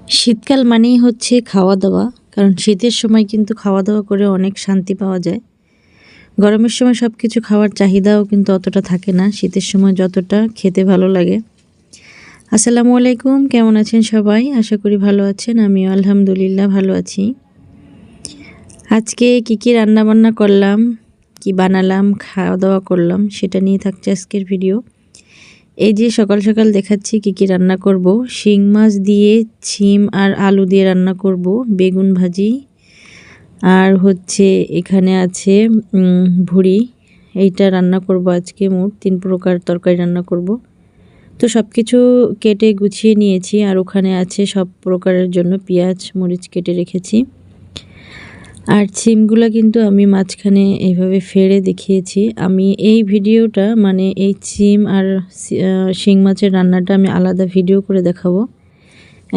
শীতকাল মানেই হচ্ছে খাওয়া দাওয়া, কারণ শীতের সময় কিন্তু খাওয়া দাওয়া করে অনেক শান্তি পাওয়া যায়। গরমের সময় সব কিছু খাওয়ার চাহিদাও কিন্তু অতটা থাকে না, শীতের সময় যতটা খেতে ভালো লাগে। আসসালামু আলাইকুম, কেমন আছেন সবাই? আশা করি ভালো আছেন। আমিও আলহামদুলিল্লাহ ভালো আছি। আজকে কি রান্না বান্না করলাম, কি বানালাম, খাওয়া দাওয়া করলাম, সেটা নিয়ে থাকছে আজকের ভিডিও। এই যে সকাল সকাল দেখাচ্ছি কি রান্না করব। শিং মাছ দিয়ে ছিম আর আলু দিয়ে রান্না করব, বেগুন ভাজি, আর হচ্ছে এখানে আছে ভুড়ি। এইটা রান্না করব আজকে। মোট 3 প্রকার তরকারি রান্না করব। তো সব কিছু কেটে গুছিয়ে নিয়েছি, আর ওখানে আছে সব প্রকারের জন্য পেঁয়াজ মরিচ কেটে রেখেছি। আর ছিমগুলো কিন্তু আমি মাঝখানে এইভাবে ফেড়ে দেখিয়েছি। আমি এই ভিডিওটা মানে এই ছিম আর শিং মাছের রান্নাটা আমি আলাদা ভিডিও করে দেখাবো,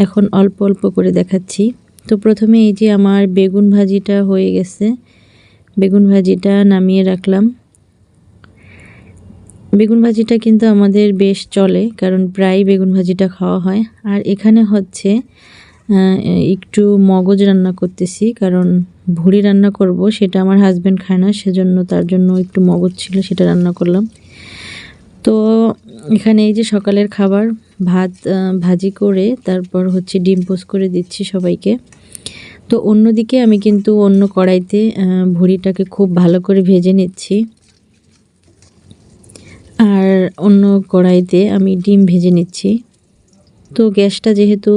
এখন অল্প অল্প করে দেখাচ্ছি। তো প্রথমে এই যে আমার বেগুন ভাজিটা হয়ে গেছে, বেগুন ভাজিটা নামিয়ে রাখলাম। বেগুন ভাজিটা কিন্তু আমাদের বেশ চলে, কারণ প্রায় বেগুন ভাজিটা খাওয়া হয়। আর এখানে হচ্ছে একটু মগজ রান্না করতেছি, কারণ ভুড়ি রান্না করব, সেটা আমার হাজব্যান্ড খায় না, সেজন্য তার জন্য একটু মগজ ছিল, সেটা রান্না করলাম। তো এখানে এই যে সকালের খাবার, ভাত ভাজি করে তারপর হচ্ছে ডিম পোস্ট করে দিচ্ছি সবাইকে। তো অন্যদিকে আমি কিন্তু অন্য কড়াইতে ভুড়িটাকে খুব ভালো করে ভেজে নিচ্ছি, আর অন্য কড়াইতে আমি ডিম ভেজে নিচ্ছি। তো গ্যাসটা যেহেতু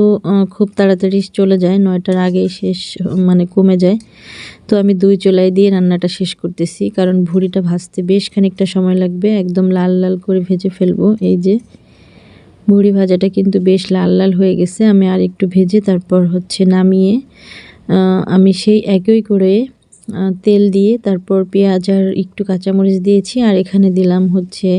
খুব তাড়াতাড়ি চলে যায়, 9টার আগেই শেষ মানে কমে যায়, তো আমি 2 চুলায় দিয়ে রান্নাটা শেষ করতেছি, কারণ ভুড়িটা ভাজতে বেশ খানিকটা সময় লাগবে। একদম লাল লাল করে ভেজে ফেলবো। এই যে ভুড়ি ভাজাটা কিন্তু বেশ লাল লাল হয়ে গেছে। আমি আর একটু ভেজে তারপর হচ্ছে নামিয়ে আমি সেই একই করে তেল দিয়ে তারপর পেঁয়াজ আর একটু কাঁচামরিচ দিয়েছি, আর এখানে দিলাম হচ্ছে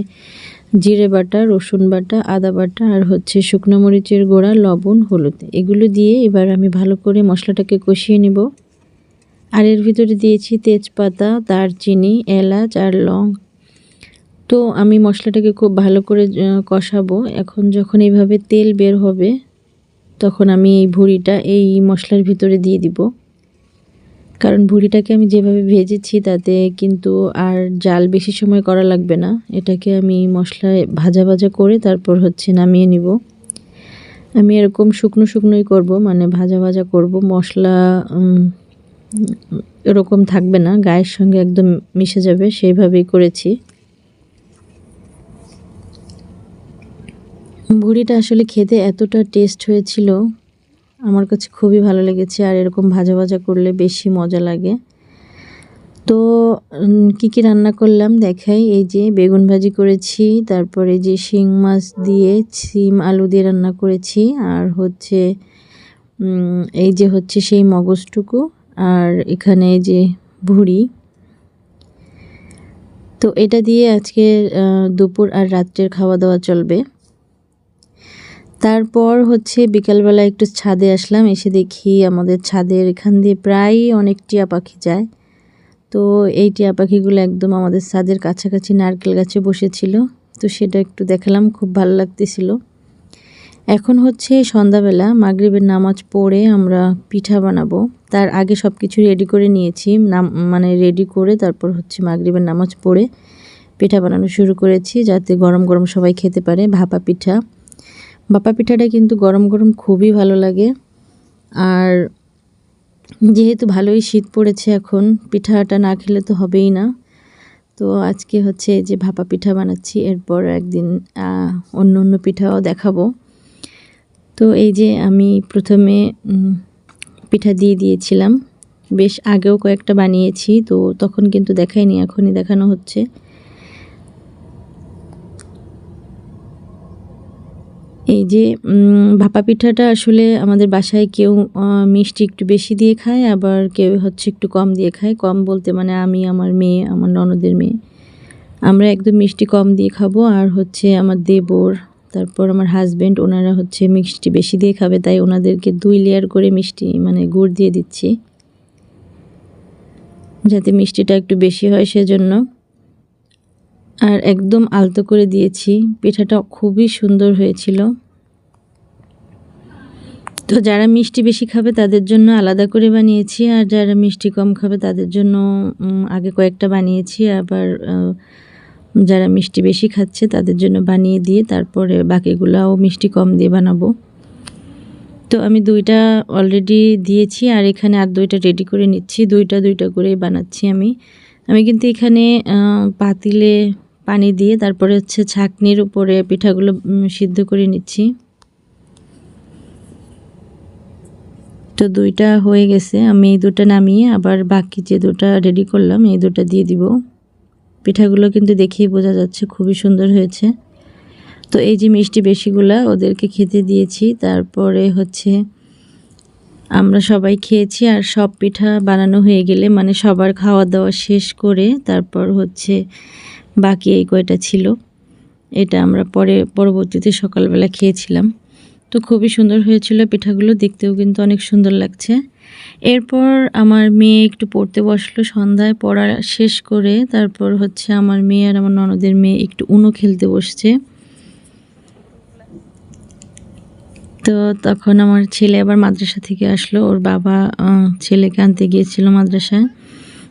জিরে বাটা, রসুন বাটা, আদা বাটা, আর হচ্ছে শুকনো মরিচের গুঁড়া, লবণ, হলুদ, এগুলো দিয়ে এবার আমি ভালো করে মশলাটাকে কষিয়ে নেব। আর এর ভিতরে দিয়েছি তেজপাতা, দারচিনি, এলাচ আর লং। তো আমি মশলাটাকে খুব ভালো করে কষাবো। এখন যখন এইভাবে তেল বের হবে, তখন আমি এই ভুড়িটা এই মশলার ভিতরে দিয়ে দিব, কারণ ভুড়িটাকে আমি যেভাবে ভেজেছি তাতে কিন্তু আর জাল বেশি সময় করা লাগবে না। এটাকে আমি মশলায় ভাজা ভাজা করে তারপর হচ্ছে নামিয়ে নিব। আমি এরকম শুকনো শুকনোই করব, মানে ভাজা ভাজা করব, মশলা এরকম থাকবে না, গায়ের সঙ্গে একদম মিশে যাবে, সেইভাবেই করেছি। ভুড়িটা আসলে খেতে এতটা টেস্ট হয়েছিল, আমার কাছে খুবই ভালো লেগেছে। আর এরকম ভাজা ভাজা করলে বেশি মজা লাগে। তো কি রান্না করলাম দেখাই। এই যে বেগুন ভাজি করেছি, তারপরে যে শিং মাছ দিয়ে সিম আলু দিয়ে রান্না করেছি, আর হচ্ছে এই যে হচ্ছে সেই মগজটুকু, আর এখানে যে ভুড়ি। তো এটা দিয়ে আজকে দুপুর আর রাত্রের খাওয়া দাওয়া চলবে। তারপর হচ্ছে বিকালবেলা একটু ছাদে আসলাম, এসে দেখি আমাদের ছাদের এখান দিয়ে প্রায় অনেক টিয়া পাখি যায়। তো এই টিয়া পাখিগুলো একদম আমাদের ছাদের কাছাকাছি নারকেল গাছে বসেছিল, তো সেটা একটু দেখালাম, খুব ভালো লাগতেছিল। এখন হচ্ছে সন্ধ্যাবেলা, মাগরিবের নামাজ পড়ে আমরা পিঠা বানাবো। তার আগে সব কিছু রেডি করে নিয়েছি, মানে রেডি করে তারপর হচ্ছে মাগরিবের নামাজ পড়ে পিঠা বানানো শুরু করেছি, যাতে গরম গরম সবাই খেতে পারে। ভাপা পিঠা, ভাপা পিঠাটা কিন্তু গরম গরম খুবই ভালো লাগে। আর যেহেতু ভালোই শীত পড়েছে, এখন পিঠাটা না খেলে তো হবেই না। তো আজকে হচ্ছে এই যে ভাপা পিঠা বানাচ্ছি, এরপর একদিন অন্য অন্য পিঠাও দেখাবো। তো এই যে আমি প্রথমে পিঠা দিয়ে দিয়েছিলাম, বেশ আগেও কয়েকটা বানিয়েছি, তো তখন কিন্তু দেখাইনি, এখনই দেখানো হচ্ছে। এই যে ভাপা পিঠাটা আসলে আমাদের বাসায় কেউ মিষ্টি একটু বেশি দিয়ে খায়, আবার কেউ হচ্ছে একটু কম দিয়ে খায়। কম বলতে মানে আমি, আমার মেয়ে, আমার ননদের মেয়ে, আমরা একদম মিষ্টি কম দিয়ে খাবো। আর হচ্ছে আমার দেবর, তারপর আমার হাজব্যান্ড, ওনারা হচ্ছে মিষ্টি বেশি দিয়ে খাবে, তাই ওনাদেরকে 2 লেয়ার করে মিষ্টি মানে গুড় দিয়ে দিচ্ছি, যাতে মিষ্টিটা একটু বেশি হয় সেজন্য। আর একদম আলতো করে দিয়েছি, পিঠাটা খুবই সুন্দর হয়েছিল। তো যারা মিষ্টি বেশি খাবে তাদের জন্য আলাদা করে বানিয়েছি, আর যারা মিষ্টি কম খাবে তাদের জন্য আগে কয়েকটা বানিয়েছি, আবার যারা মিষ্টি বেশি খাচ্ছে তাদের জন্য বানিয়ে দিয়ে তারপরে বাকিগুলাও মিষ্টি কম দিয়ে বানাবো। তো আমি 2টা অলরেডি দিয়েছি, আর এখানে আর 2টা রেডি করে নিচ্ছি। 2টা করেই বানাচ্ছি আমি কিন্তু এখানে পাতিলে পানি দিয়ে তারপরে হচ্ছে ছাঁকনির উপরে পিঠাগুলো সিদ্ধ করে নিচ্ছি। তো 2টা হয়ে গেছে, আমি এই 2টা নামিয়ে আবার বাকি যে 2টা রেডি করলাম এই 2টা দিয়ে দিব। পিঠাগুলো কিন্তু দেখেই বোঝা যাচ্ছে খুবই সুন্দর হয়েছে। তো এই যে মিষ্টি বেশিগুলা ওদেরকে খেতে দিয়েছি, তারপরে হচ্ছে আমরা সবাই খেয়েছি। আর সব পিঠা বানানো হয়ে গেলে মানে সবার খাওয়া দাওয়া শেষ করে তারপর হচ্ছে বাকি এই কয়টা ছিল, এটা আমরা পরবর্তীতে সকালবেলা খেয়েছিলাম। তো খুবই সুন্দর হয়েছিল পিঠাগুলো, দেখতেও কিন্তু অনেক সুন্দর লাগছে। এরপর আমার মেয়ে একটু পড়তে বসলো, সন্ধ্যায় পড়া শেষ করে তারপর হচ্ছে আমার মেয়ে আর আমার ননদের মেয়ে একটু উনো খেলতে বসছে। তো তখন আমার ছেলে আবার মাদ্রাসা থেকে আসলো, ওর বাবা ছেলেকে আনতে গিয়েছিল মাদ্রাসায়।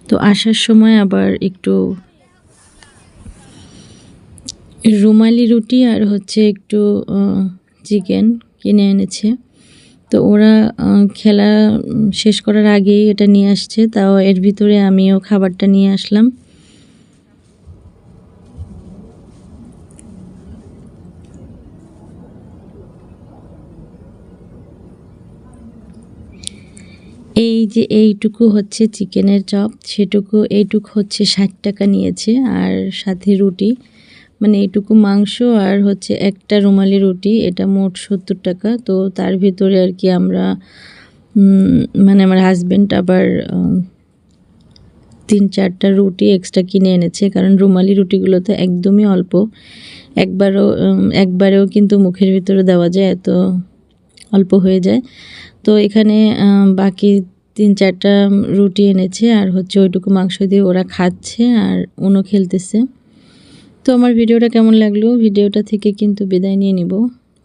তো আসার সময় আবার একটু রুমালি রুটি আর হচ্ছে একটু চিকেন কিনে এনেছে। তো ওরা খেলা শেষ করার আগেই এটা নিয়ে আসছে, তাও এর ভিতরে আমিও খাবারটা নিয়ে আসলাম। এই যে এইটুকু হচ্ছে চিকেনের চপ, এইটুকু হচ্ছে 60 টাকা নিয়েছে, আর সাথে রুটি মানে এইটুকু মাংস আর হচ্ছে একটা রুমালি রুটি, এটা মোট 70 টাকা। তো তার ভিতরে আর কি আমরা মানে আমার হাজব্যান্ড আবার 3-4টা রুটি এক্সট্রা কিনে এনেছে, কারণ রুমালি রুটিগুলো তো একদমই অল্প, একবারেও কিন্তু মুখের ভিতরে দেওয়া যায়, এত অল্প হয়ে যায়। তো এখানে বাকি 3-4টা রুটি এনেছে, আর হচ্ছে ওইটুকু মাংস দিয়ে ওরা খাচ্ছে আর উনো খেলতেছে। তো আমার ভিডিওটা কেমন লাগলো, ভিডিওটা থেকে কিন্তু বিদায় নিয়ে নিব।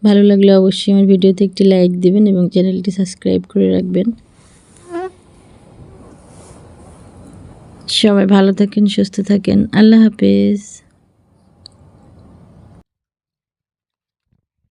ভালো লাগলে অবশ্যই আমার ভিডিওতে একটি লাইক দিবেন এবং চ্যানেলটি সাবস্ক্রাইব করে রাখবেন। সবাই ভালো থাকেন, সুস্থ থাকেন, আল্লাহ হাফেজ।